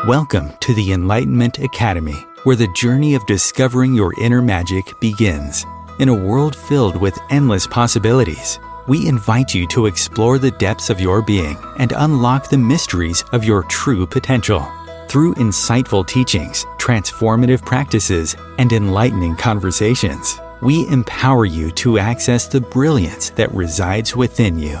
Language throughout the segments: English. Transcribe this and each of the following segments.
Welcome to the Enlightenment Academy, where the journey of discovering your inner magic begins. In a world filled with endless possibilities, we invite you to explore the depths of your being and unlock the mysteries of your true potential. Through insightful teachings, transformative practices, and enlightening conversations, we empower you to access the brilliance that resides within you.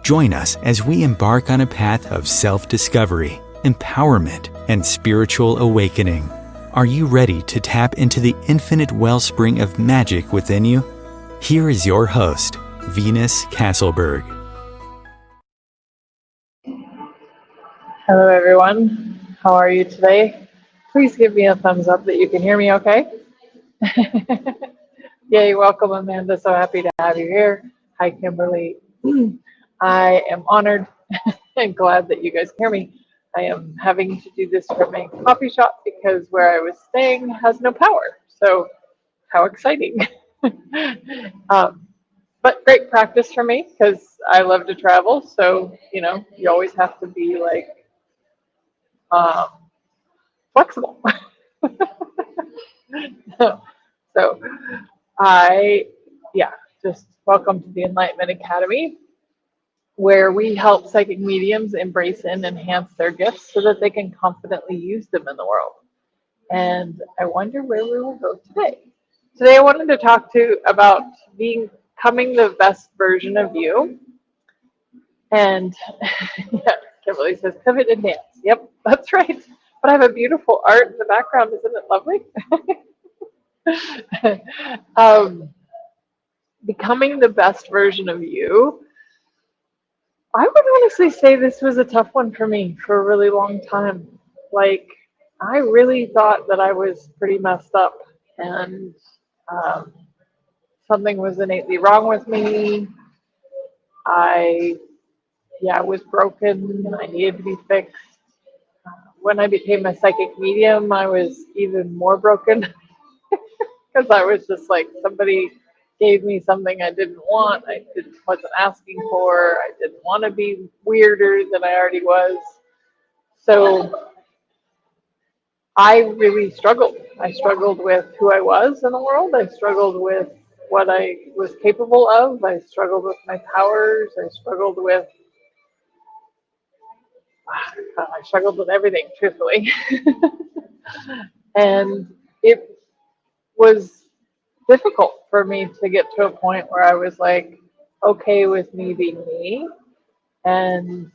Join us as we embark on a path of self-discovery, empowerment, and spiritual awakening. Are you ready to tap into the infinite wellspring of magic within you? Here is your host, Venus Castleberg. Hello everyone, how are you today? Please give me a thumbs up that you can hear me okay. Yay, welcome Amanda, so happy to have you here. Hi Kimberly. I am honored and glad that you guys can hear me. I am having to do this from a coffee shop because where I was staying has no power, so how exciting. But great practice for me because I love to travel, so you always have to be like flexible. So just welcome to the Enlightenment Academy, where we help psychic mediums embrace and enhance their gifts so that they can confidently use them in the world. And I wonder where we will go today. Today I wanted to talk about becoming the best version of you. And yeah, Kimberly says pivot and dance. Yep, that's right. But I have a beautiful art in the background. Isn't it lovely? Becoming the best version of you. I would honestly say this was a tough one for me for a really long time. Like, I really thought that I was pretty messed up and something was innately wrong with me. I was broken. I needed to be fixed. When I became a psychic medium, I was even more broken because I was just like, somebody gave me something I didn't want. Wasn't asking for. I didn't want to be weirder than I already was. So I really struggled. I struggled with who I was in the world. I struggled with what I was capable of. I struggled with my powers. I struggled with everything, truthfully. And it was difficult for me to get to a point where I was like okay with me being me and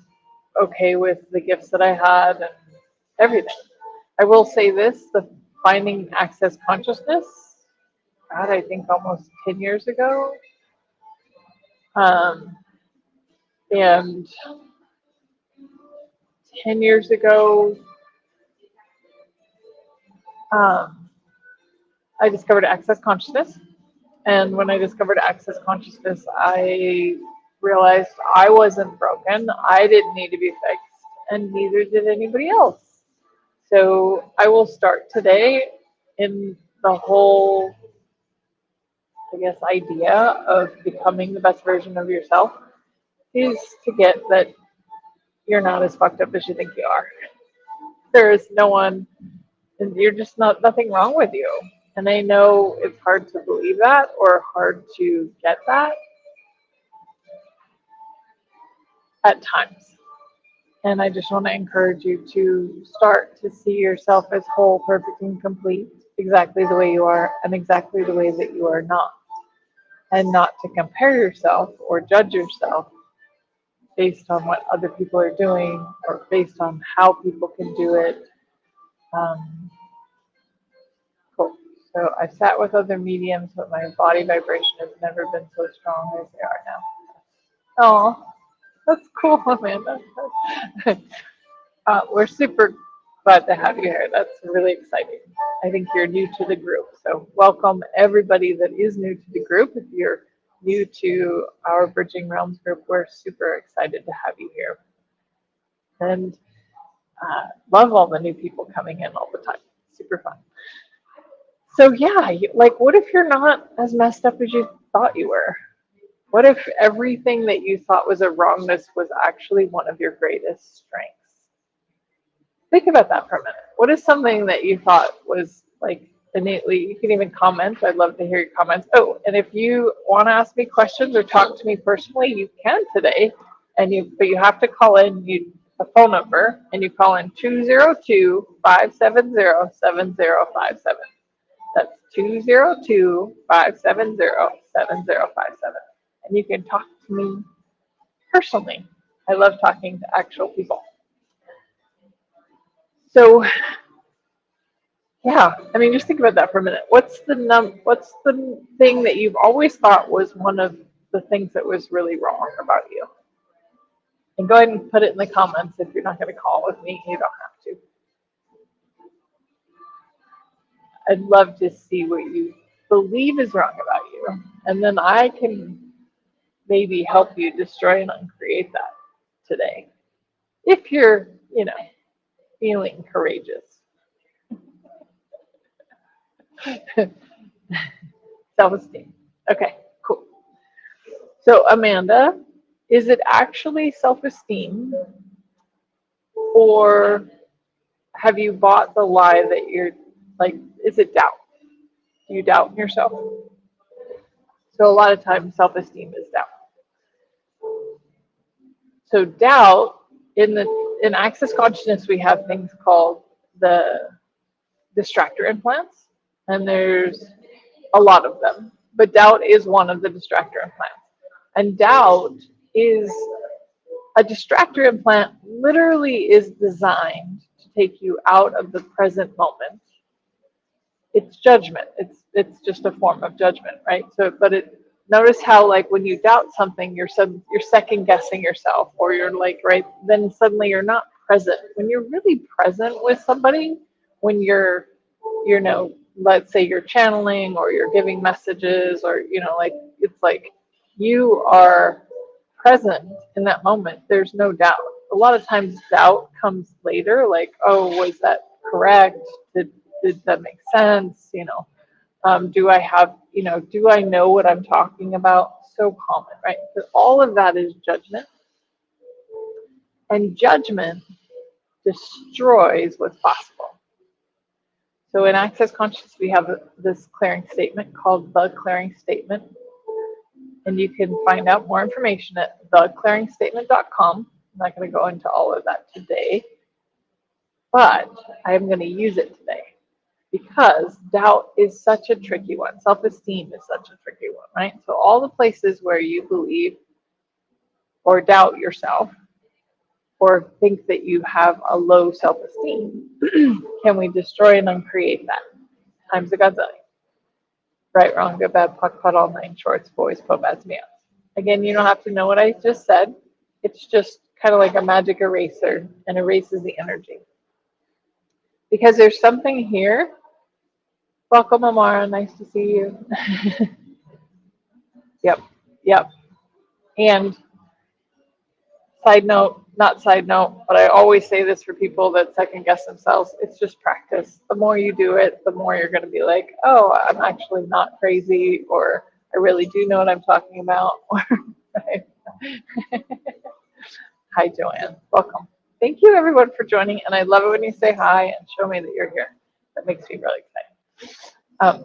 okay with the gifts that I had and everything. I will say this, the finding access consciousness, God, I think almost 10 years ago. And 10 years ago, I discovered access consciousness. And when I discovered access consciousness, I realized I wasn't broken. I didn't need to be fixed, and neither did anybody else. So I will start today in the whole, idea of becoming the best version of yourself is to get that you're not as fucked up as you think you are. There is no one, and you're just nothing wrong with you. And I know it's hard to believe that or hard to get that at times. And I just want to encourage you to start to see yourself as whole, perfect, and complete, exactly the way you are and exactly the way that you are not. And not to compare yourself or judge yourself based on what other people are doing or based on how people can do it. Cool. So I've sat with other mediums, but my body vibration has never been so strong as they are now. Oh, that's cool, Amanda. We're super glad to have you here. That's really exciting. I think you're new to the group, so welcome everybody that is new to the group. If you're new to our Bridging Realms group, we're super excited to have you here. And love all the new people coming in all the time. Super fun. So yeah, what if you're not as messed up as you thought you were? What if everything that you thought was a wrongness was actually one of your greatest strengths? Think about that for a minute. What is something that you thought was like innately, you can even comment. I'd love to hear your comments. Oh, and if you want to ask me questions or talk to me personally, you can today. But you have to call in a phone number, and you call in 202-570-7057. That's 202-570-7057. And you can talk to me personally. I love talking to actual people. So yeah, I mean, just think about that for a minute. What's the thing that you've always thought was one of the things that was really wrong about you? And go ahead and put it in the comments. If you're not going to call with me, you don't have to. I'd love to see what you believe is wrong about you, and then I can maybe help you destroy and uncreate that today, if you're, feeling courageous. Self-esteem. Okay, cool. So Amanda, is it actually self-esteem, or have you bought the lie that you're like, is it doubt? Do you doubt yourself? So a lot of times self-esteem is doubt. So doubt, in access consciousness, we have things called the distractor implants, and there's a lot of them, but doubt is one of the distractor implants. And doubt is a distractor implant, literally is designed to take you out of the present moment. It's judgment. It's just a form of judgment, right? So, notice how, like, when you doubt something, you're second guessing yourself, or you're like, right, then suddenly you're not present. When you're really present with somebody, when you're, let's say you're channeling or you're giving messages, or like, it's like you are present in that moment. There's no doubt. A lot of times doubt comes later, like, oh, was that correct? Did that make sense? Do I have, do I know what I'm talking about? So common, right? So all of that is judgment. And judgment destroys what's possible. So in Access Consciousness, we have this clearing statement called the clearing statement. And you can find out more information at theclearingstatement.com. I'm not going to go into all of that today, but I'm going to use it today, because doubt is such a tricky one. Self-esteem is such a tricky one, right? So all the places where you believe or doubt yourself, or think that you have a low self-esteem, can we destroy and uncreate that? Times a gazillion. Right, wrong, good, bad, puck, putt, all nine shorts, boys, po, bads, meows. Again, you don't have to know what I just said. It's just kind of like a magic eraser, and erases the energy. Because there's something here. Welcome, Amara. Nice to see you. Yep. And not side note, but I always say this for people that second guess themselves, it's just practice. The more you do it, the more you're going to be like, oh, I'm actually not crazy, or I really do know what I'm talking about. Right? Hi, Joanne. Welcome. Thank you, everyone, for joining. And I love it when you say hi and show me that you're here. That makes me really excited.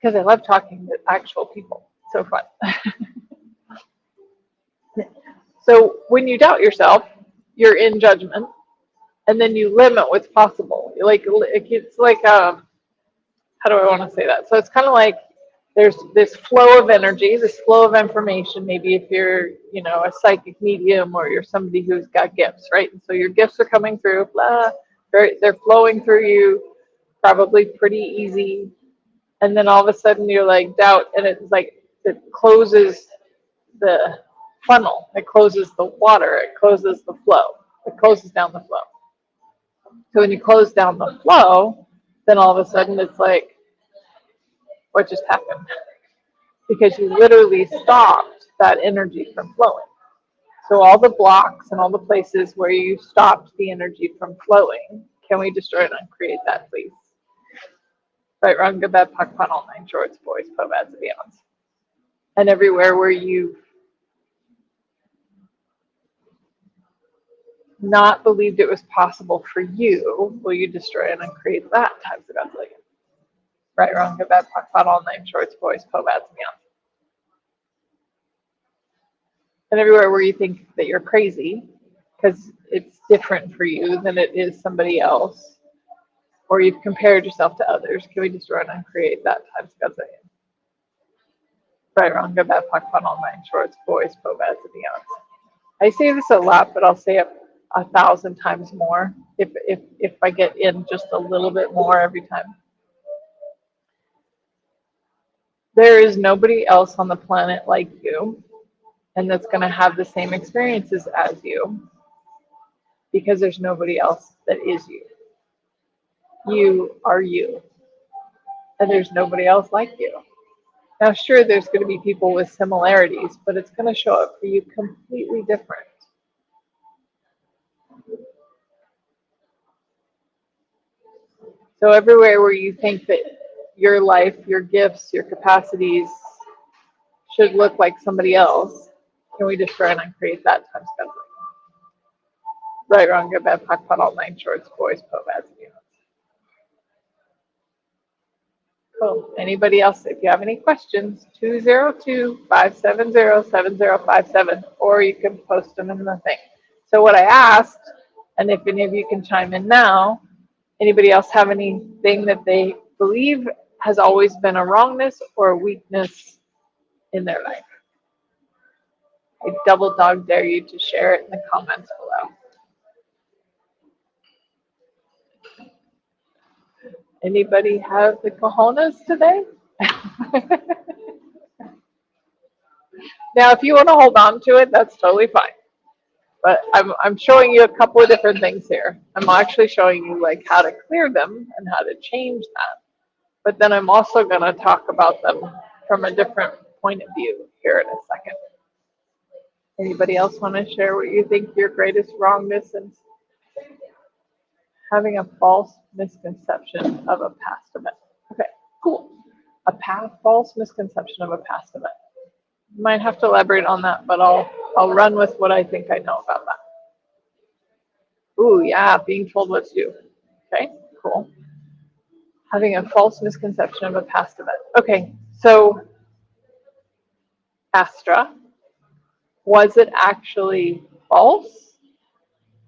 Because I love talking to actual people. So fun. So when you doubt yourself, you're in judgment, and then you limit what's possible. It's like, how do I want to say that? So it's kind of like there's this flow of energy, this flow of information. Maybe if you're, a psychic medium, or you're somebody who's got gifts, right? And so your gifts are coming through, they're flowing through you, probably pretty easy. And then all of a sudden you're like doubt, and it's like it closes the funnel, it closes the water, it closes the flow, it closes down the flow. So when you close down the flow, then all of a sudden it's like, what just happened? Because you literally stopped that energy from flowing. So all the blocks and all the places where you stopped the energy from flowing, can we destroy it and create that, please? Right, wrong, good, bad, puck, pun, all nine shorts, boys, po, bads, and beyonds. And everywhere where you not believed it was possible for you, will you destroy and uncreate that times a gazillion? Right, wrong, good, bad, POC, POD, all name, shorts, boys, po, bads, beyond. And everywhere where you think that you're crazy, because it's different for you than it is somebody else, or you've compared yourself to others, can we destroy and uncreate that times a gazillion? Right, wrong, good, bad, POC, POD, all name, shorts, boys, po, bads, and beyond. I say this a lot, but I'll say it 1,000 times more if I get in just a little bit more every time. There is nobody else on the planet like you and that's going to have the same experiences as you, because there's nobody else that is you. You are you, and there's nobody else like you. Now, sure, there's going to be people with similarities, but it's going to show up for you completely different. So everywhere where you think that your life, your gifts, your capacities should look like somebody else, can we destroy and uncreate that times gazillion? Right, wrong, good, bad, POC, POD, all nine, shorts, boys, po, bads, and beyond. Cool. Anybody else, if you have any questions, 202-570-7057, or you can post them in the thing. So what I asked, and if any of you can chime in now, anybody else have anything that they believe has always been a wrongness or a weakness in their life? I double dog dare you to share it in the comments below. Anybody have the cojones today? Now, if you want to hold on to it, that's totally fine. But I'm showing you a couple of different things here. I'm actually showing you like how to clear them and how to change that. But then I'm also going to talk about them from a different point of view here in a second. Anybody else want to share what you think your greatest wrongness is? Having a false misconception of a past event. Okay, cool. False misconception of a past event. You might have to elaborate on that, but I'll run with what I think I know about that. Ooh, yeah, being told what to do. Okay, cool. Having a false misconception of a past event. Okay, so Astra, was it actually false,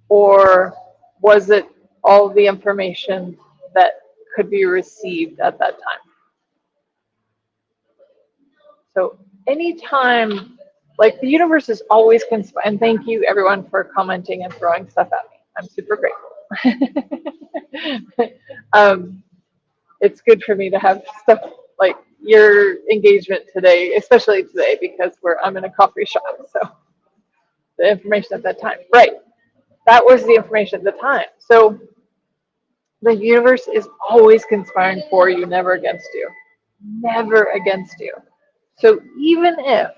or was it all the information that could be received at that time? So anytime, like the universe is always conspiring, and thank you everyone for commenting and throwing stuff at me. I'm super grateful. It's good for me to have stuff like your engagement today, especially today, because I'm in a coffee shop. So the information at that time, right? That was the information at the time. So the universe is always conspiring for you, never against you. Never against you. So even if,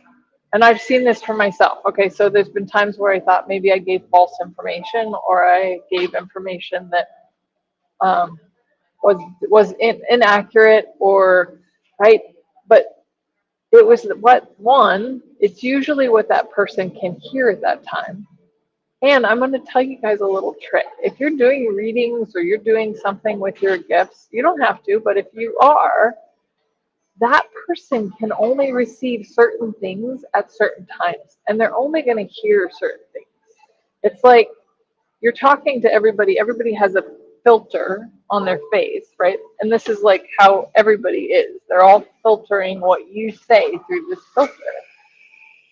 and I've seen this for myself, okay, so there's been times where I thought maybe I gave false information, or I gave information that was inaccurate, or right, but it was it's usually what that person can hear at that time. And I'm going to tell you guys a little trick. If you're doing readings or you're doing something with your gifts, you don't have to, but if you are, that person can only receive certain things at certain times, and they're only going to hear certain things. It's like you're talking to everybody. Everybody has a filter on their face, right? And this is like how everybody is. They're all filtering what you say through this filter.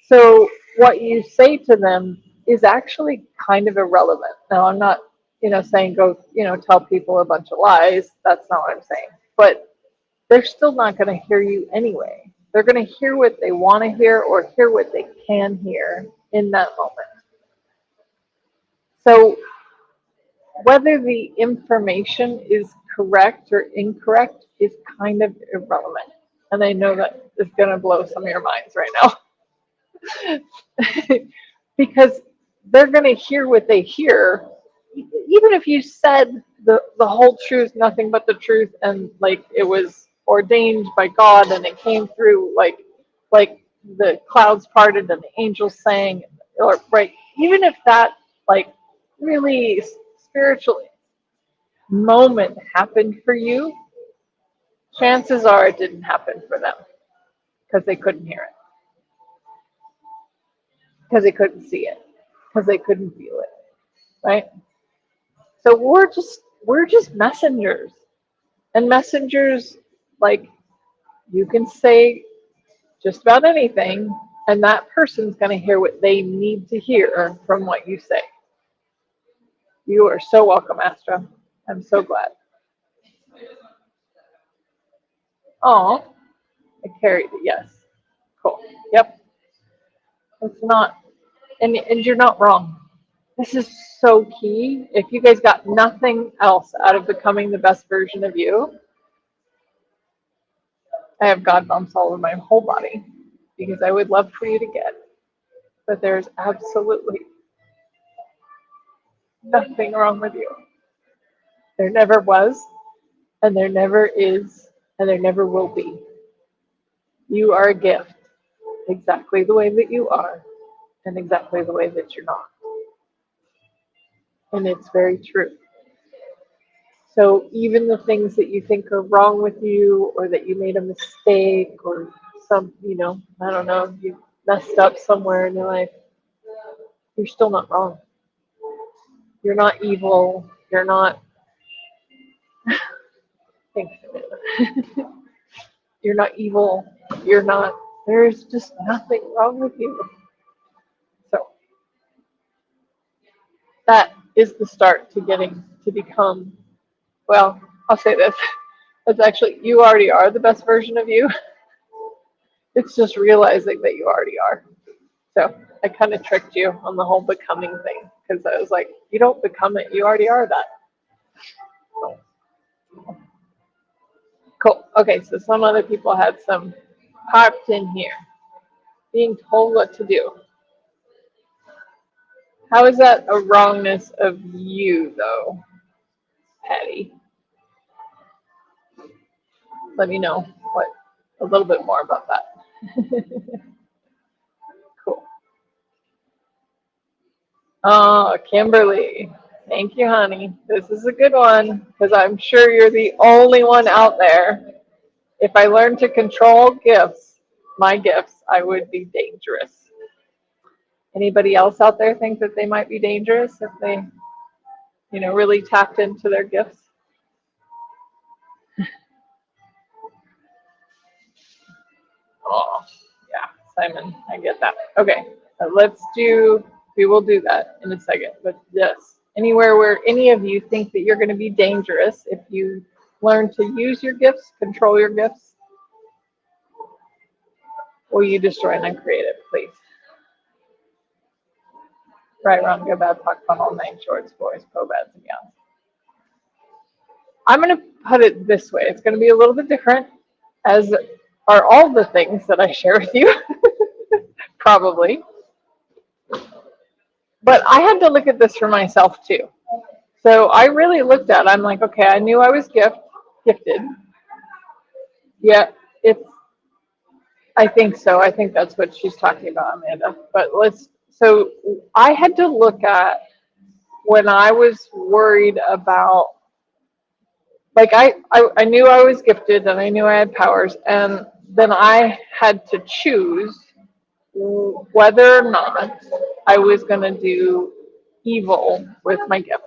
So what you say to them is actually kind of irrelevant. Now, I'm not, saying go, tell people a bunch of lies. That's not what I'm saying. But they're still not going to hear you anyway. They're going to hear what they want to hear or hear what they can hear in that moment. So whether the information is correct or incorrect is kind of irrelevant. And I know that is going to blow some of your minds right now. Because they're going to hear what they hear. Even if you said the whole truth, nothing but the truth, and like it was ordained by God and it came through like the clouds parted and the angels sang, or right, even if that like really spiritual moment happened for you, chances are it didn't happen for them because they couldn't hear it, because they couldn't see it, because they couldn't feel it, right? So we're just messengers, and messengers, like, you can say just about anything, and that person's going to hear what they need to hear from what you say. You are so welcome, Astra. I'm so glad. Oh, I carried it. Yes. Cool. Yep. It's not, and you're not wrong. This is so key. If you guys got nothing else out of becoming the best version of you, I have God bumps all over my whole body because I would love for you to get, but there's absolutely nothing wrong with you. There never was, and there never is, and there never will be. You are a gift, exactly the way that you are, and exactly the way that you're not. And it's very true. So even the things that you think are wrong with you, or that you made a mistake, or I don't know, you messed up somewhere in your life, you're still not wrong. You're not evil. You're not, thanks, Amanda. You're not evil. You're not, there's just nothing wrong with you. So that is the start to getting to become, well, I'll say this. It's actually, you already are the best version of you. It's just realizing that you already are. So I kind of tricked you on the whole becoming thing, because I was like, you don't become it, you already are that. So, cool. Okay, so some other people had some popped in here, being told what to do. How is that a wrongness of you, though, Patty? Let me know a little bit more about that. Cool. Oh, Kimberly. Thank you, honey. This is a good one, because I'm sure you're the only one out there. If I learned to control my gifts, I would be dangerous. Anybody else out there think that they might be dangerous if they, really tapped into their gifts? Oh, yeah, Simon, I get that. Okay, we will do that in a second. But yes, anywhere where any of you think that you're going to be dangerous if you learn to use your gifts, control your gifts, will you destroy and uncreate it, please? Right, wrong, good, bad, talk, fun, all night, shorts, boys, pro, bads, and young. I'm going to put it this way. It's going to be a little bit different, as are all the things that I share with you, probably. But I had to look at this for myself too. So I really looked at it. I'm like, okay, I knew I was gifted. Yeah, I think so. I think that's what she's talking about, Amanda. But so I had to look at when I was worried about, like, I knew I was gifted and I knew I had powers, and then I had to choose whether or not I was going to do evil with my gifts.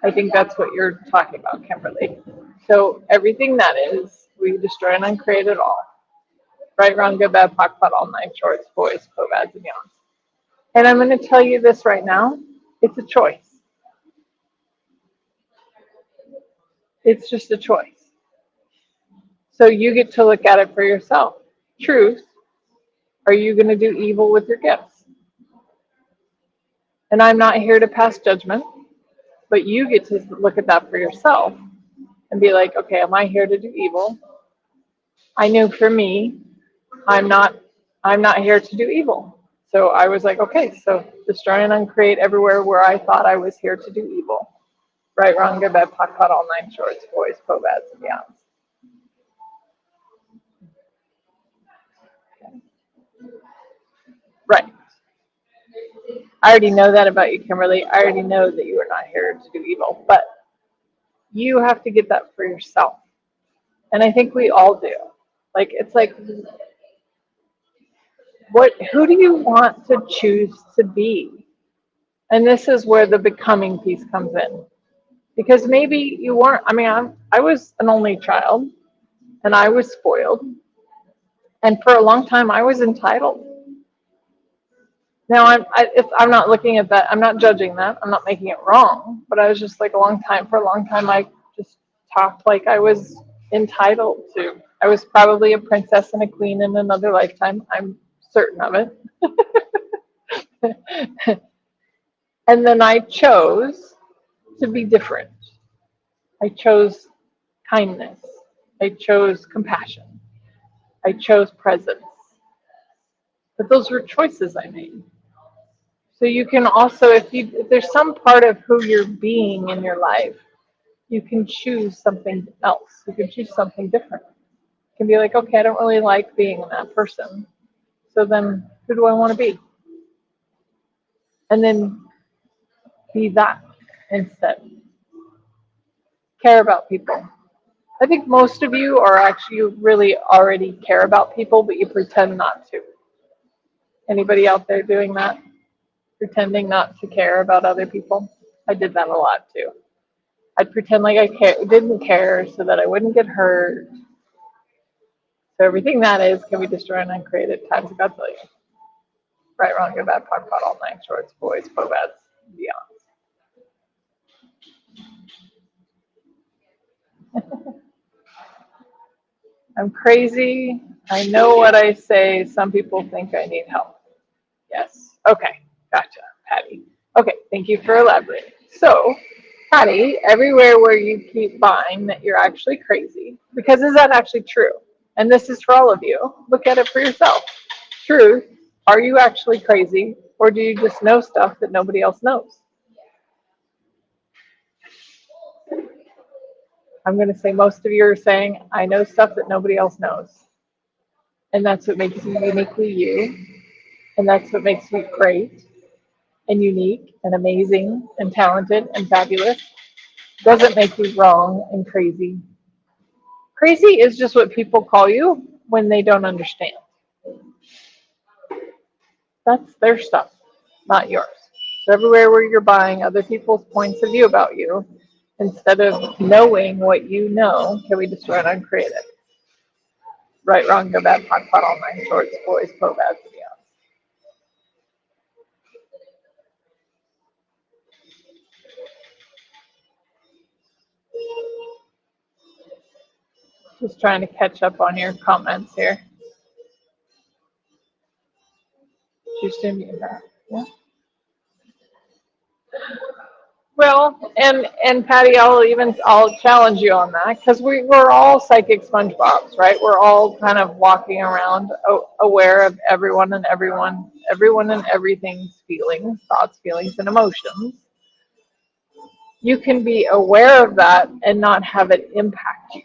I think that's what you're talking about, Kimberly. So everything that is, we destroy and uncreate it all. Right, wrong, good, bad, POC, POD, all night, shorts, boys, co-bads, and yawns. And I'm going to tell you this right now. It's a choice. It's just a choice. So you get to look at it for yourself. Truth, are you going to do evil with your gifts? And I'm not here to pass judgment, but you get to look at that for yourself and be like, okay, am I here to do evil? I knew for me, I'm not here to do evil. So I was like, okay, so destroy and uncreate everywhere where I thought I was here to do evil. Right, wrong, good, bad, POC, POD, all nine shorts, boys, co-bads, and yawns. Right. I already know that about you, Kimberly. I already know that you are not here to do evil, but you have to get that for yourself. And I think we all do. Like, it's like, who do you want to choose to be? And this is where the becoming piece comes in. Because maybe you weren't, I was an only child and I was spoiled. And for a long time, I was entitled. Now, I'm not looking at that, I'm not judging that, I'm not making it wrong, but I was just like for a long time, I just talked like I was entitled to. I was probably a princess and a queen in another lifetime, I'm certain of it. And then I chose to be different. I chose kindness. I chose compassion. I chose presence. But those were choices I made. So you can also, if there's some part of who you're being in your life, you can choose something else. You can choose something different. You can be like, okay, I don't really like being that person. So then who do I want to be? And then be that instead. Care about people. I think most of you are actually, you really already care about people, but you pretend not to. Anybody out there doing that? Pretending not to care about other people? I did that a lot too. I'd pretend like didn't care so that I wouldn't get hurt. So everything that is can be destroyed and uncreated times of God tell you. Right, wrong, good, bad, POD, POD, all nine shorts, boys, POBADs, beyond. I'm crazy. I know what I say. Some people think I need help. Yes. Okay. Gotcha, Patty. Okay. Thank you for elaborating. So, Patty, everywhere where you keep buying that you're actually crazy, because is that actually true? And this is for all of you. Look at it for yourself. Truth. Are you actually crazy, or do you just know stuff that nobody else knows? I'm going to say most of you are saying, I know stuff that nobody else knows. And that's what makes you uniquely you. And that's what makes you great and unique and amazing and talented and fabulous. Doesn't make you wrong and crazy. Crazy is just what people call you when they don't understand. That's their stuff, not yours. So everywhere where you're buying other people's points of view about you, instead of knowing what you know, can we destroy and uncreate it? Right, wrong, good, bad, POD, POD, all nine shorts, boys, POBADs, and beyond. Just trying to catch up on your comments here. Just in that. Yeah. Well, and Patty, I'll challenge you on that because we're all psychic SpongeBobs, right? We're all kind of walking around aware of everyone and everything's feelings, thoughts, feelings, and emotions. You can be aware of that and not have it impact you.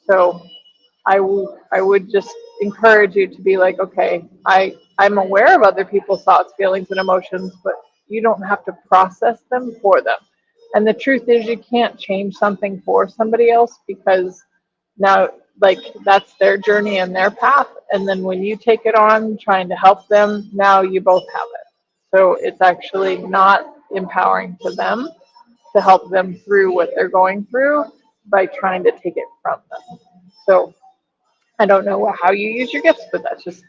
So I would just encourage you to be like, okay, I'm aware of other people's thoughts, feelings, and emotions, but you don't have to process them for them. And the truth is, you can't change something for somebody else because now, like, that's their journey and their path. And then when you take it on, trying to help them, now you both have it. So it's actually not empowering to them to help them through what they're going through by trying to take it from them. So I don't know how you use your gifts, but that's just,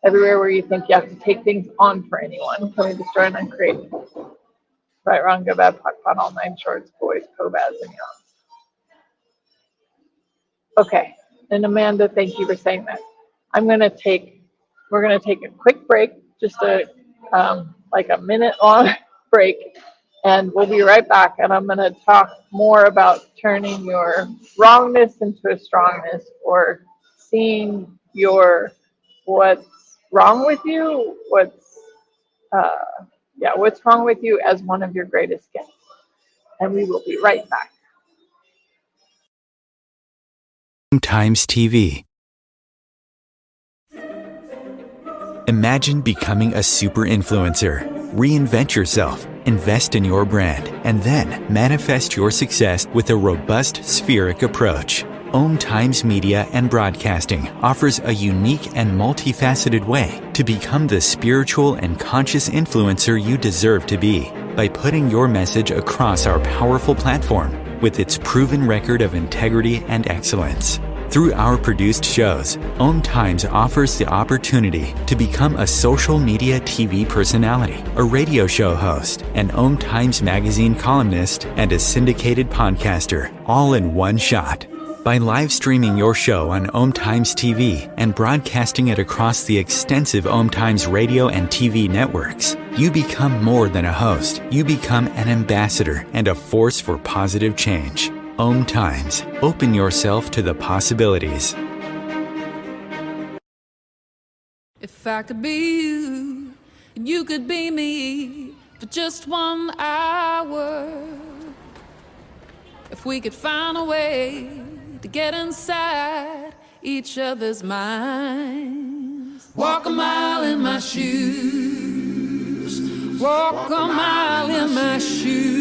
everywhere where you think you have to take things on for anyone, can we destroy and uncreate? Right, wrong, good, bad, POD, POD, all nine shorts, boys, POBADs, and beyond. Okay, and Amanda, thank you for saying that. We're gonna take a quick break, just like a minute long break, and we'll be right back. And I'm gonna talk more about turning your wrongness into a strongness, or seeing what's wrong with you, what's wrong with you as one of your greatest gifts. And we will be right back. Times TV. Imagine becoming a super influencer. Reinvent yourself, invest in your brand, and then manifest your success with a robust spheric approach. Om Times Media and Broadcasting offers a unique and multifaceted way to become the spiritual and conscious influencer you deserve to be by putting your message across our powerful platform with its proven record of integrity and excellence. Through our produced shows, Om Times offers the opportunity to become a social media TV personality, a radio show host, an Om Times magazine columnist, and a syndicated podcaster, all in one shot. By live streaming your show on Om Times TV and broadcasting it across the extensive Om Times radio and TV networks, you become more than a host. You become an ambassador and a force for positive change. Om Times. Open yourself to the possibilities. If I could be you, and you could be me for just 1 hour. If we could find a way to get inside each other's minds. Walk a mile in my shoes. Walk a mile in my shoes.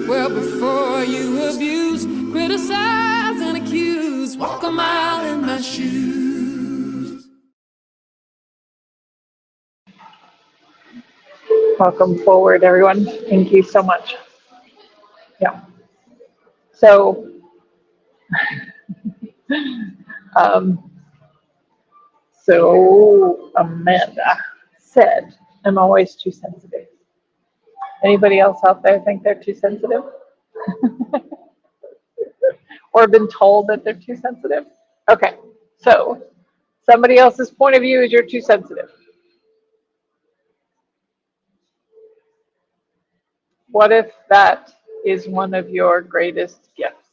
Well, before you abuse, criticize, and accuse, walk a mile in my shoes. Welcome forward, everyone. Thank you so much. Yeah. So, Amanda said, I'm always too sensitive. Anybody else out there think they're too sensitive? Or been told that they're too sensitive? Okay, so somebody else's point of view is you're too sensitive. What if that is one of your greatest gifts?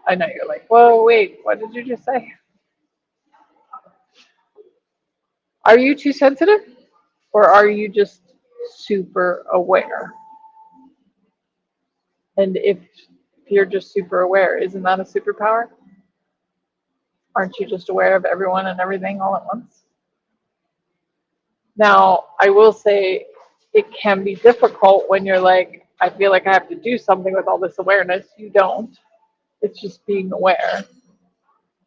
I know you're like, whoa, wait, what did you just say? Are you too sensitive? Or are you just super aware? And if you're just super aware, isn't that a superpower? Aren't you just aware of everyone and everything all at once? Now, I will say it can be difficult when you're like, I feel like I have to do something with all this awareness. You don't. It's just being aware.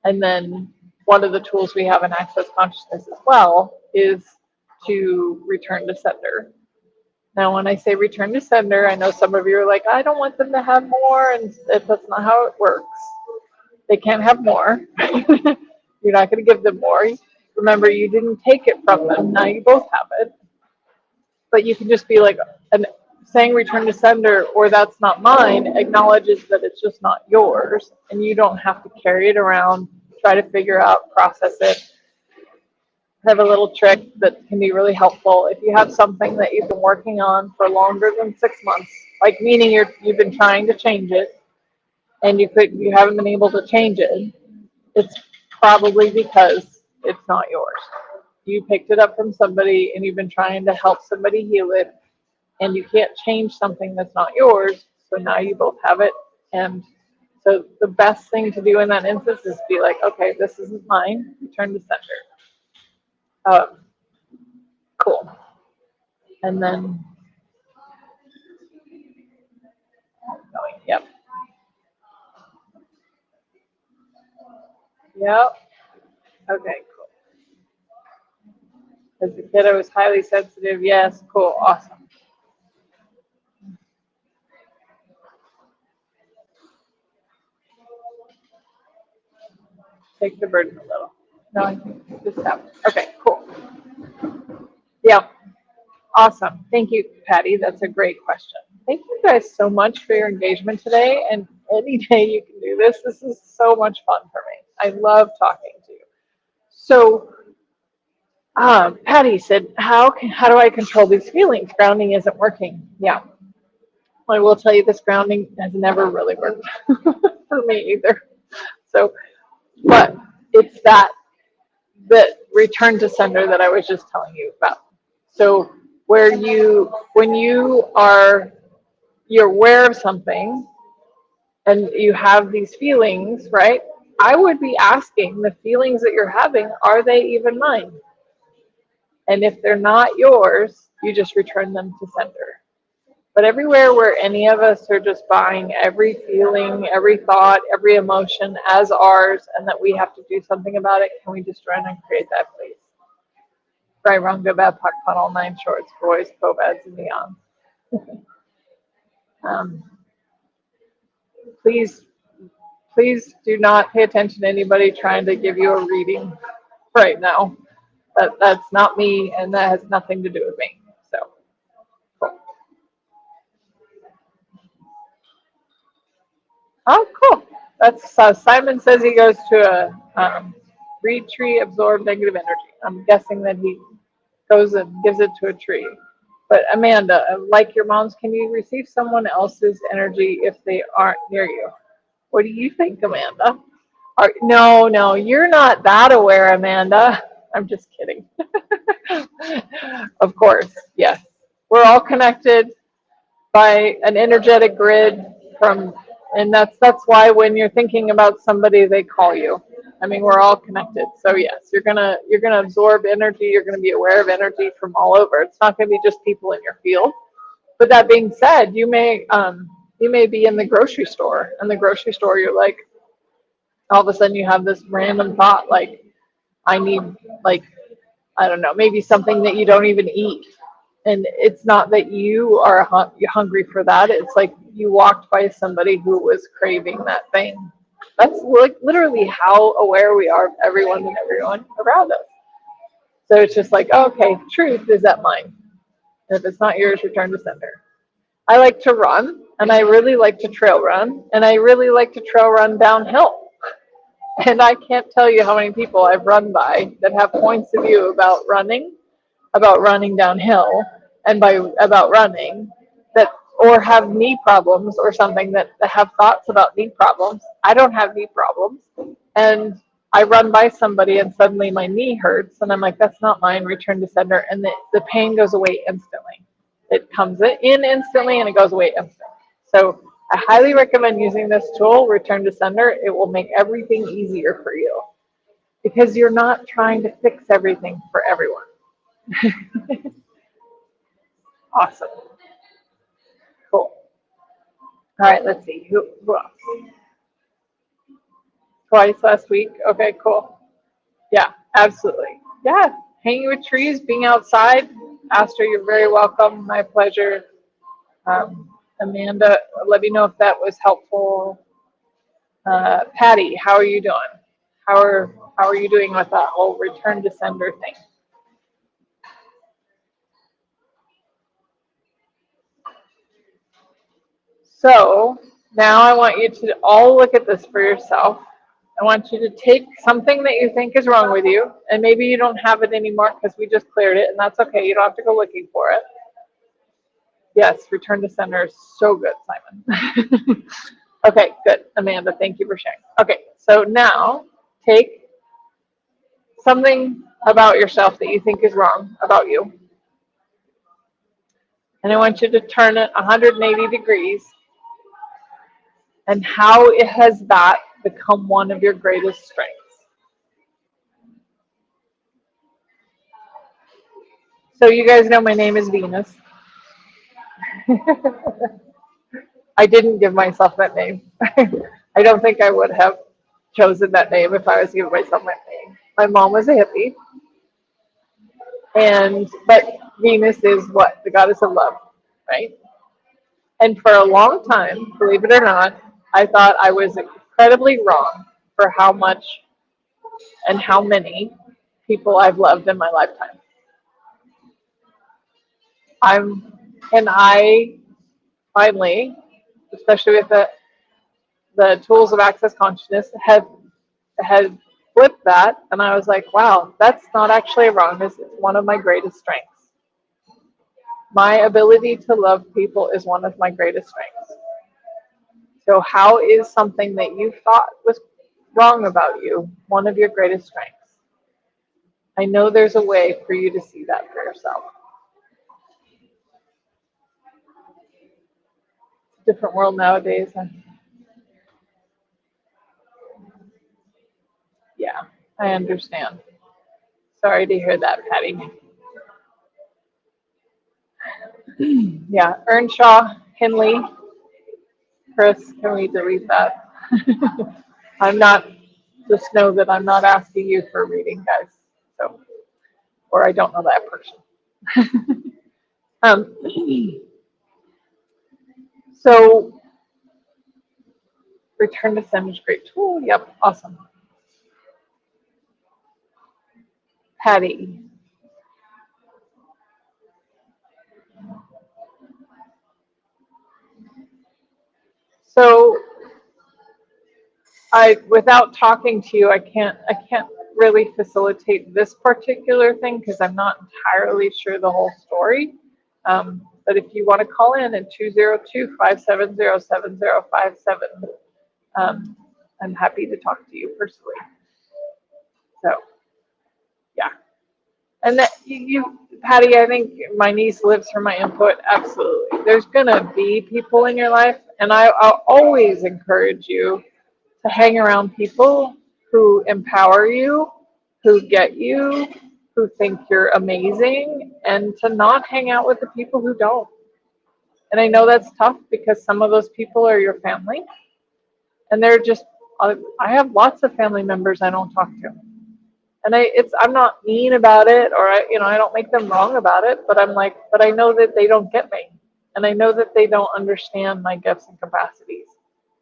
And then one of the tools we have in Access Consciousness as well is to return to sender. Now, when I say return to sender, I know some of you are like, I don't want them to have more, and that's not how it works. They can't have more. You're not going to give them more. Remember, you didn't take it from them. Now you both have it. But you can just be like, saying return to sender, or that's not mine, acknowledges that it's just not yours, and you don't have to carry it around, try to figure out, process it. I have a little trick that can be really helpful. If you have something that you've been working on for longer than 6 months, like meaning you've been trying to change it, and you haven't been able to change it, it's probably because it's not yours. You picked it up from somebody, and you've been trying to help somebody heal it, and you can't change something that's not yours, so now you both have it. And so the best thing to do in that instance is be like, okay, this isn't mine, return to sender. Cool. And then, yep. Yep. Okay, cool. As a kid, I was highly sensitive. Yes, cool, awesome. Take the burden a little. No, I think this happened. Okay, cool. Yeah, awesome. Thank you, Patty. That's a great question. Thank you guys so much for your engagement today. And any day you can do this. This is so much fun for me. I love talking to you. So, Patty said, how do I control these feelings? Grounding isn't working. Yeah. I will tell you this grounding has never really worked for me either. So, but it's that return to sender that I was just telling you about. So when you're aware of something and you have these feelings, right? I would be asking the feelings that you're having, are they even mine? And if they're not yours, you just return them to sender. But everywhere where any of us are just buying every feeling, every thought, every emotion as ours, and that we have to do something about it, can we just run and create that place? Right, wrong, good, bad, puck, funnel, nine shorts, boys, co-bads, and beyond. Please, please do not pay attention to anybody trying to give you a reading right now. That's not me, and that has nothing to do with me. So, cool. Oh, cool. That's Simon says he goes to a reed tree, absorb negative energy. I'm guessing that he goes and gives it to a tree. But Amanda, like your mom's, can you receive someone else's energy if they aren't near you? What do you think, Amanda? No, you're not that aware, Amanda. I'm just kidding. Of course, yes. We're all connected by an energetic grid from, and that's why when you're thinking about somebody, they call you. I mean, we're all connected. So yes, you're gonna absorb energy. You're gonna be aware of energy from all over. It's not gonna be just people in your field. But that being said, you may be in the grocery store. In the grocery store, you're like, all of a sudden you have this random thought like, I need, like, I don't know, maybe something that you don't even eat. And it's not that you are hungry for that. It's like you walked by somebody who was craving that thing. That's like literally how aware we are of everyone and everyone around us. So it's just like, okay, truth, is that mine? And if it's not yours, return to sender. I like to run, and I really like to trail run, and I really like to trail run downhill. And I can't tell you how many people I've run by that have points of view about running downhill, and about running that, or have knee problems or something, that have thoughts about knee problems. I don't have knee problems. And I run by somebody and suddenly my knee hurts and I'm like, that's not mine, return to sender. And the pain goes away instantly. It comes in instantly and it goes away instantly. So I highly recommend using this tool, return to sender. It will make everything easier for you because you're not trying to fix everything for everyone. Awesome. Cool. All right, let's see. Who else? Twice last week. Okay, cool. Yeah, absolutely. Yeah, hanging with trees, being outside. Astor, you're very welcome. My pleasure. Amanda, let me know if that was helpful. Patty, how are you doing? How are you doing with that whole return to sender thing? So now I want you to all look at this for yourself. I want you to take something that you think is wrong with you, and maybe you don't have it anymore because we just cleared it, and that's okay. You don't have to go looking for it. Yes, return to sender is so good, Simon. Okay, good. Amanda, thank you for sharing. Okay, so now take something about yourself that you think is wrong about you, and I want you to turn it 180 degrees, and how it has that become one of your greatest strengths. So you guys know my name is Venus. I didn't give myself that name. I don't think I would have chosen that name if I was giving myself that name. My mom was a hippie, but Venus is what? The goddess of love, right? And for a long time, believe it or not, I thought I was incredibly wrong for how much and how many people I've loved in my lifetime. I finally, especially with the tools of access consciousness, had flipped that, and I was like, wow, that's not actually a wrongness. It's one of my greatest strengths. My ability to love people is one of my greatest strengths. So how is something that you thought was wrong about you one of your greatest strengths? I know there's a way for you to see that for yourself. Different world nowadays. Yeah, I understand. Sorry to hear that, Patty. Yeah, Earnshaw, Henley, Chris, can we delete that? I'm not, just know that I'm not asking you for a reading, guys. So, or I don't know that person. um, so, return to sender is great tool. Yep, awesome. Patty. So, without talking to you, I can't really facilitate this particular thing because I'm not entirely sure the whole story. But if you want to call in at 202-570-7057, I'm happy to talk to you personally. So, yeah. And that Patty, I think my niece lives for my input. Absolutely. There's going to be people in your life, and I'll always encourage you to hang around people who empower you, who get you, who think you're amazing, and to not hang out with the people who don't. And I know that's tough because some of those people are your family, and they're just, I have lots of family members I don't talk to. And I'm not mean about it, or I don't make them wrong about it, but I'm like, but I know that they don't get me, and I know that they don't understand my gifts and capacities,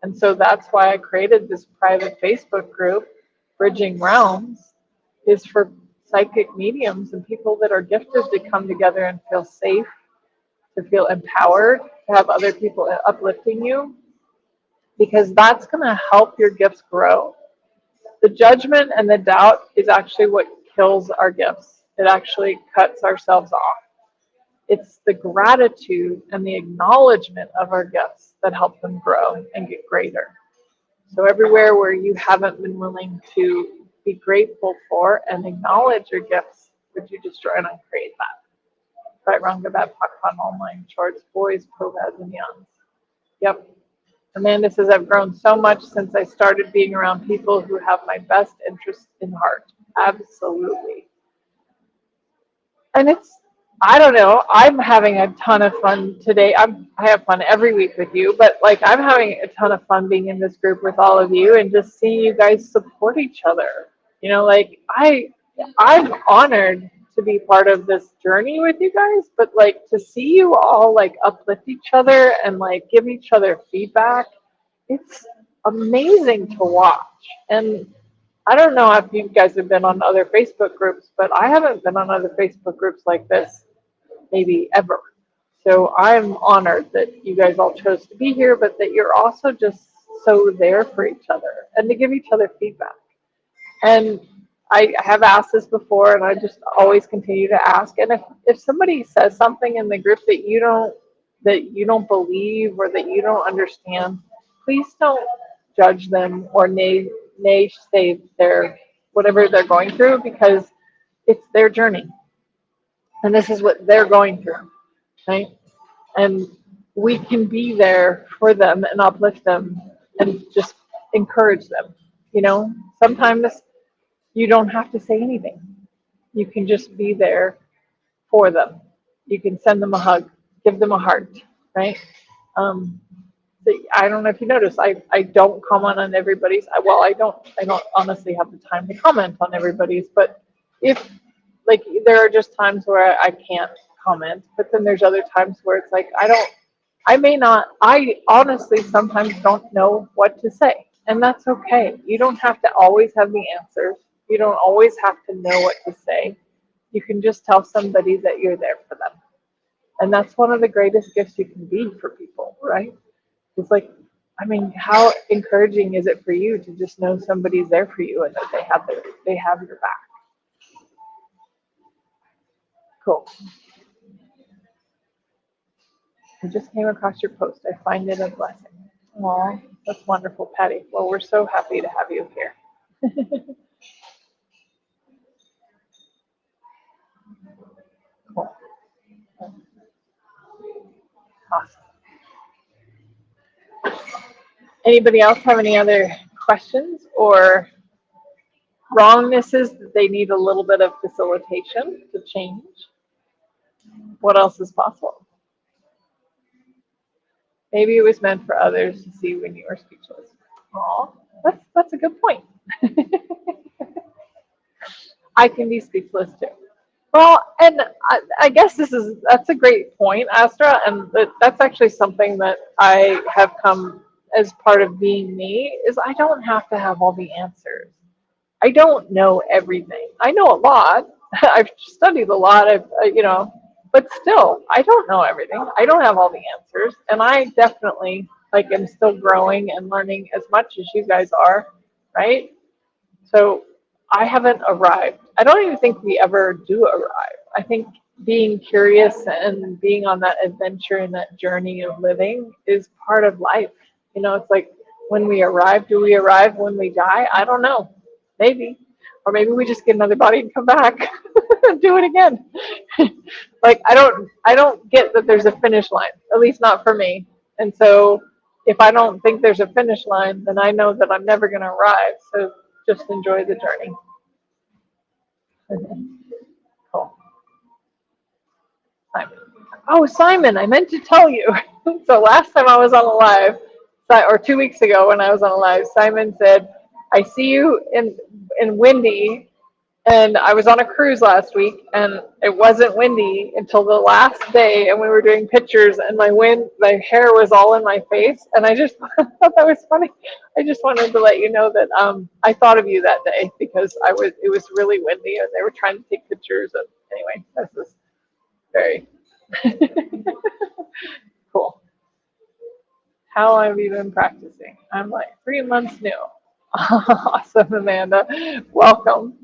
and so that's why I created this private Facebook group, Bridging Realms, is for psychic mediums and people that are gifted to come together and feel safe, to feel empowered, to have other people uplifting you, because that's going to help your gifts grow. The judgment and the doubt is actually what kills our gifts. It actually cuts ourselves off. It's the gratitude and the acknowledgement of our gifts that help them grow and get greater. So everywhere where you haven't been willing to be grateful for and acknowledge your gifts, would you just try and uncreate that? Right, wrong, good, bad, POC, PON, online, shorts, boys, POVADs, and youngs. Yep. Amanda says, I've grown so much since I started being around people who have my best interest in heart. Absolutely. And I don't know, I'm having a ton of fun today. I have fun every week with you, but like I'm having a ton of fun being in this group with all of you and just seeing you guys support each other. Like I'm honored to be part of this journey with you guys, but like to see you all like uplift each other and like give each other feedback, it's amazing to watch. And I don't know if you guys have been on other Facebook groups, but I haven't been on other Facebook groups like this maybe ever. So I'm honored that you guys all chose to be here, but that you're also just so there for each other and to give each other feedback. And I have asked this before, and I just always continue to ask. And if somebody says something in the group that you don't believe or that you don't understand, please don't judge them or say their whatever they're going through, because it's their journey, and this is what they're going through, right? And we can be there for them and uplift them and just encourage them. Sometimes you don't have to say anything. You can just be there for them. You can send them a hug, give them a heart, right? I don't know if you notice, I don't comment on everybody's. I don't honestly have the time to comment on everybody's, but if like there are just times where I can't comment, but then there's other times where it's like I honestly sometimes don't know what to say, and that's okay. You don't have to always have the answers. You don't always have to know what to say. You can just tell somebody that you're there for them. And that's one of the greatest gifts you can be for people, right? It's like, how encouraging is it for you to just know somebody's there for you and that they have your back? Cool. I just came across your post. I find it a blessing. Aw, that's wonderful, Patty. Well, we're so happy to have you here. Cool. Awesome. Anybody else have any other questions or Wrongness is that they need a little bit of facilitation to change. What else is possible? Maybe it was meant for others to see when you were speechless. Aw, that's a good point. I can be speechless too. Well, and I guess that's a great point, Astra, and that's actually something that I have come as part of being me is I don't have to have all the answers. I don't know everything. I know a lot. I've studied a lot. But still, I don't know everything. I don't have all the answers, and I definitely am still growing and learning as much as you guys are, right? So I haven't arrived. I don't even think we ever do arrive. I think being curious and being on that adventure and that journey of living is part of life. It's like when we arrive, do we arrive when we die? I don't know. Maybe. Or maybe we just get another body and come back and do it again. I don't get that there's a finish line, at least not for me. And so if I don't think there's a finish line, then I know that I'm never going to arrive. So just enjoy the journey. Cool. Simon. Oh, Simon, I meant to tell you. So last time I was on a live, or 2 weeks ago when I was on a live, Simon said, I see you in windy. And I was on a cruise last week, and it wasn't windy until the last day, and we were doing pictures, and my hair was all in my face, and I just thought that was funny. I just wanted to let you know that I thought of you that day because it was really windy, and they were trying to take pictures. And anyway, this is very cool. How have you been practicing? I'm like 3 months new. Awesome, Amanda. Welcome.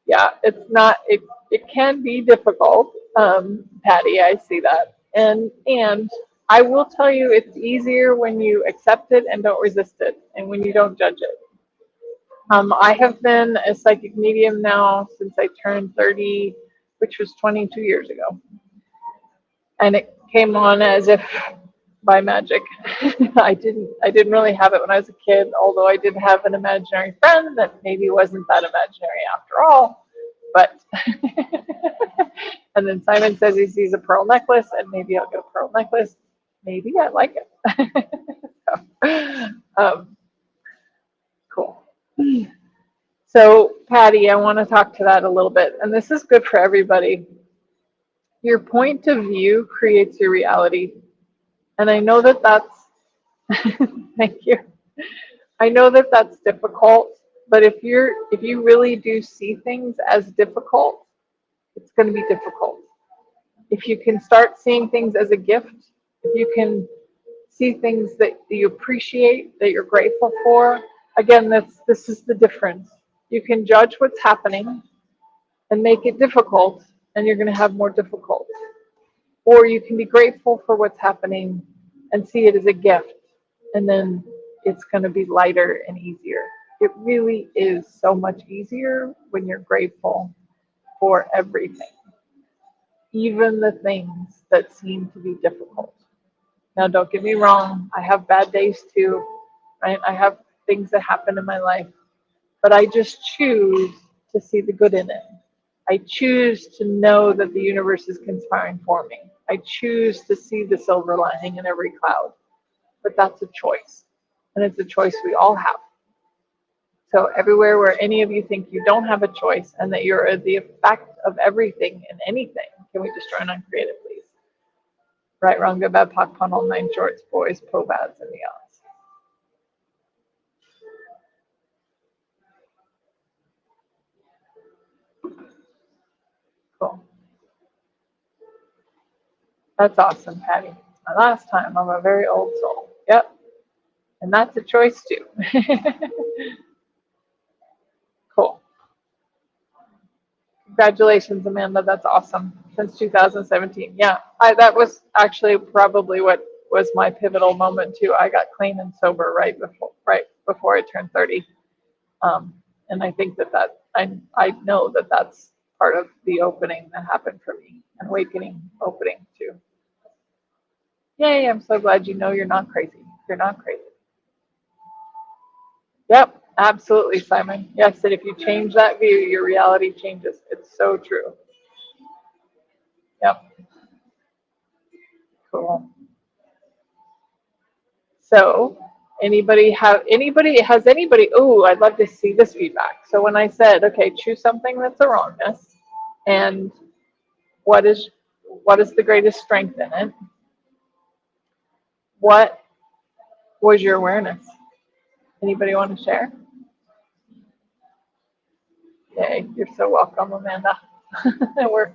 Yeah, it can be difficult, Patty, I see that. And I will tell you it's easier when you accept it and don't resist it and when you don't judge it. I have been a psychic medium now since I turned 30, which was 22 years ago. And it came on as if by magic. I didn't really have it when I was a kid, although I did have an imaginary friend that maybe wasn't that imaginary after all. But and then Simon says he sees a pearl necklace, and maybe I'll get a pearl necklace. Maybe I like it. So, cool. So, Patty, I want to talk to that a little bit, and this is good for everybody. Your point of view creates your reality. And I know that that's, thank you. I know that that's difficult, but if you really do see things as difficult, it's going to be difficult. If you can start seeing things as a gift, if you can see things that you appreciate, that you're grateful for, again, this is the difference. You can judge what's happening and make it difficult, and you're going to have more difficult. Or you can be grateful for what's happening and see it as a gift, and then it's going to be lighter and easier. It really is so much easier when you're grateful for everything, even the things that seem to be difficult. Now, don't get me wrong, I have bad days too, right? I have things that happen in my life, but I just choose to see the good in it. I choose to know that the universe is conspiring for me. I choose to see the silver lining in every cloud. But that's a choice. And it's a choice we all have. So everywhere where any of you think you don't have a choice and that you're the effect of everything and anything, can we destroy and uncreate it, please? Right, wrong, good, bad, POC, PON, all 9 shorts, boys, POBADs, and beyonds. Cool. That's awesome, Patty. My last time, I'm a very old soul. Yep. And that's a choice too. Cool. Congratulations, Amanda. That's awesome. Since 2017. Yeah, that was actually probably what was my pivotal moment too. I got clean and sober right before I turned 30. And I think that I know that that's part of the opening that happened for me, an awakening opening too. Yay, I'm so glad you know you're not crazy. You're not crazy. Yep, Absolutely, Simon. Yes, and if you change that view, your reality changes. It's so true. Yep. Cool. So, has anybody, oh, I'd love to see this feedback. So when I said, okay, choose something that's a wrongness, and what is the greatest strength in it? What was your awareness? Anybody want to share? Yay, you're so welcome, Amanda. We're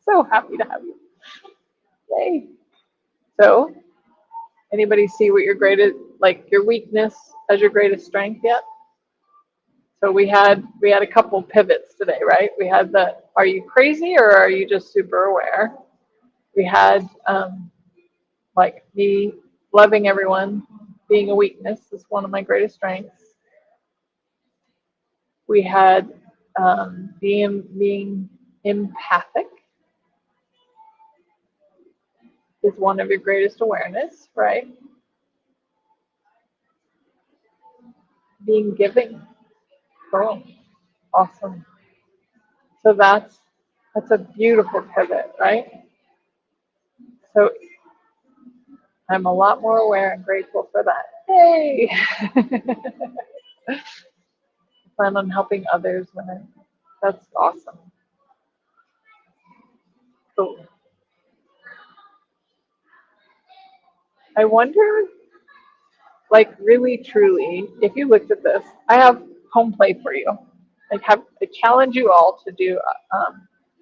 so happy to have you. Yay. So, anybody see what your greatest, like your weakness as your greatest strength yet? So we had a couple pivots today, right? We had the, are you crazy or are you just super aware? We had like me loving everyone being a weakness is one of my greatest strengths. We had being empathic is one of your greatest awareness, right? Being giving, cool, awesome. So that's a beautiful pivot, right? So I'm a lot more aware and grateful for that. Yay! I plan on helping others that's awesome. Cool. I wonder, like really truly, if you looked at this, I have home play for you. I challenge you all to do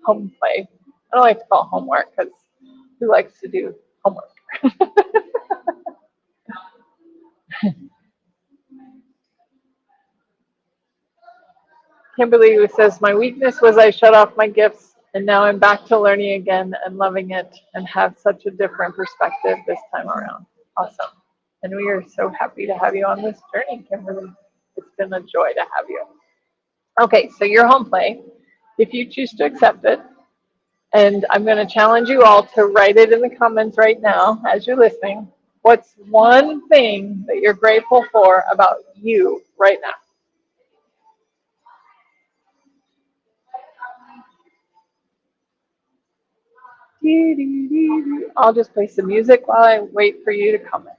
home play. I don't like to call it homework because who likes to do homework? Kimberly who says, my weakness was I shut off my gifts and now I'm back to learning again and loving it and have such a different perspective this time around. Awesome. And we are so happy to have you on this journey, Kimberly. It's been a joy to have you. Okay, so your home play, if you choose to accept it, and I'm going to challenge you all to write it in the comments right now as you're listening. What's one thing that you're grateful for about you right now? I'll just play some music while I wait for you to comment.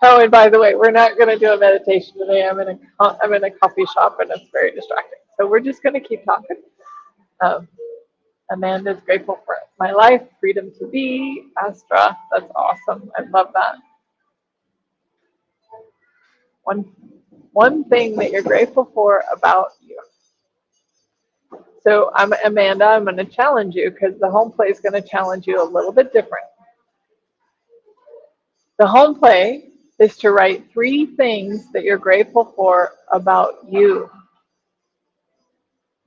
Oh, and by the way, we're not going to do a meditation today. I'm in a coffee shop and it's very distracting. So we're just going to keep talking. Amanda's grateful for my life, freedom to be. Astra, that's awesome. I love that. One thing that you're grateful for about you. So I'm Amanda. I'm going to challenge you because the home play is going to challenge you a little bit different. The home play is to write 3 things that you're grateful for about you.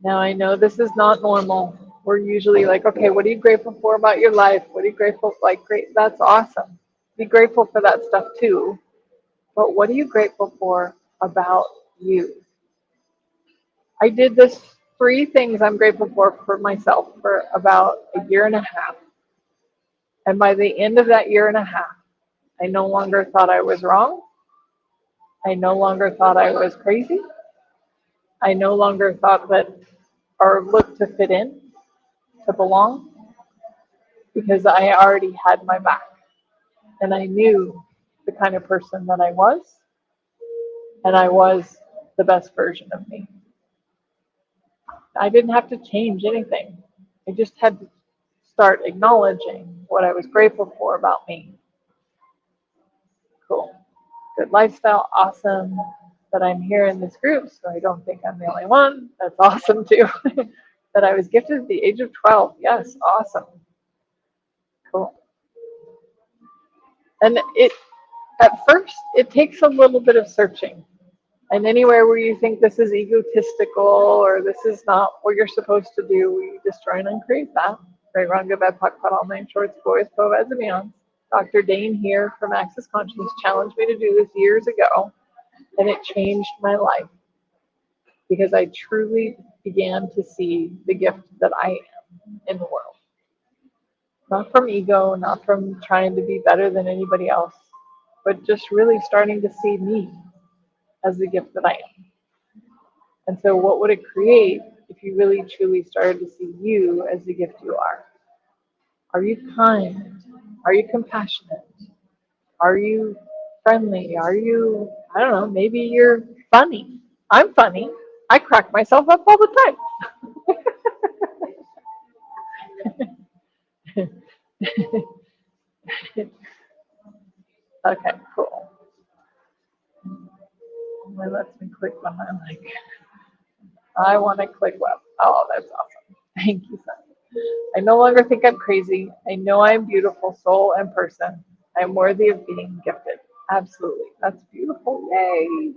Now I know this is not normal. We're usually like, okay, what are you grateful for about your life? What are you grateful for? Like, great, that's awesome. Be grateful for that stuff too. But what are you grateful for about you? I did this 3 things I'm grateful for myself for about a year and a half. And by the end of that year and a half, I no longer thought I was wrong. I no longer thought I was crazy. I no longer thought that or looked to fit in, to belong, because I already had my back. And I knew the kind of person that I was, and I was the best version of me. I didn't have to change anything. I just had to start acknowledging what I was grateful for about me. Cool. Good lifestyle, awesome. That I'm here in this group, so I don't think I'm the only one. That's awesome too. That I was gifted at the age of 12. Yes, awesome. Cool. And at first, it takes a little bit of searching. And anywhere where you think this is egotistical or this is not what you're supposed to do, we destroy and uncreate that. Right, wrong, good, bad, puck, all nine shorts, boys, bovads, and beyond. Dr. Dane here from Access Consciousness challenged me to do this years ago, and it changed my life because I truly began to see the gift that I am in the world. Not from ego, not from trying to be better than anybody else, but just really starting to see me as the gift that I am. And so, what would it create if you really truly started to see you as the gift you are? Are you kind? Are you compassionate? Are you friendly? Are you, I don't know, maybe you're funny. I'm funny. I crack myself up all the time. Okay, cool. It lets me click behind like I want to click web. Oh, that's awesome. Thank you, son. I no longer think I'm crazy. I know I'm beautiful soul and person. I'm worthy of being gifted. Absolutely. That's beautiful. Yay.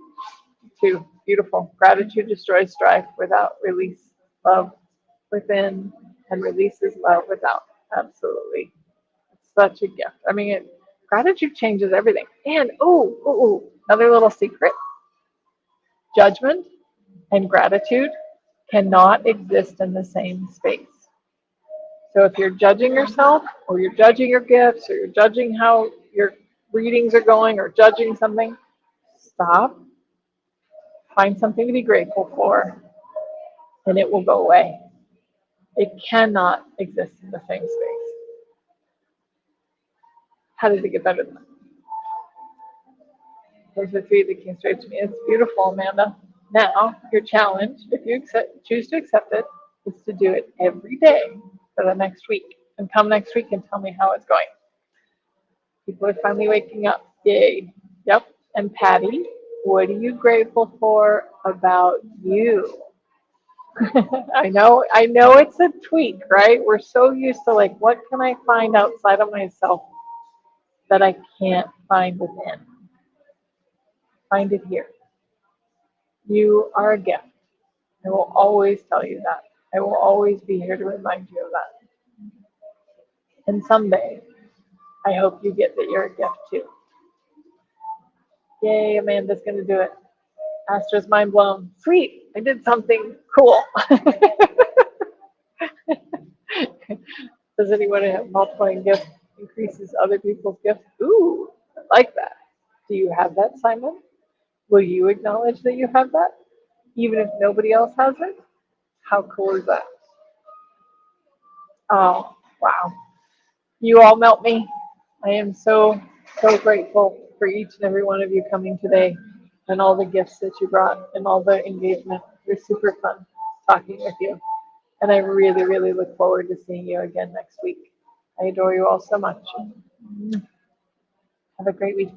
Two. Beautiful. Gratitude destroys strife without release. Love within and releases love without. Absolutely. It's such a gift. I mean, gratitude changes everything. And, another little secret. Judgment and gratitude cannot exist in the same space. So if you're judging yourself, or you're judging your gifts, or you're judging how your readings are going, or judging something, stop, find something to be grateful for, and it will go away. It cannot exist in the same space. How did it get better than that? Those are three that came straight to me. It's beautiful, Amanda. Now, your challenge, if you choose to accept it, is to do it every day for the next week. And come next week and tell me how it's going. People are finally waking up. Yay. Yep. And Patty, what are you grateful for about you? I know it's a tweak, right? We're so used to like, what can I find outside of myself that I can't find within? Find it here. You are a gift. I will always tell you that. I will always be here to remind you of that. And someday, I hope you get that you're a gift too. Yay, Amanda's going to do it. Astra's mind blown. Sweet, I did something cool. Does anyone have multiplying gifts increases other people's gifts? Ooh, I like that. Do you have that, Simon? Will you acknowledge that you have that, even if nobody else has it? How cool is that? Oh, wow. You all melt me. I am so, so grateful for each and every one of you coming today and all the gifts that you brought and all the engagement. It was super fun talking with you. And I really, really look forward to seeing you again next week. I adore you all so much. Have a great week.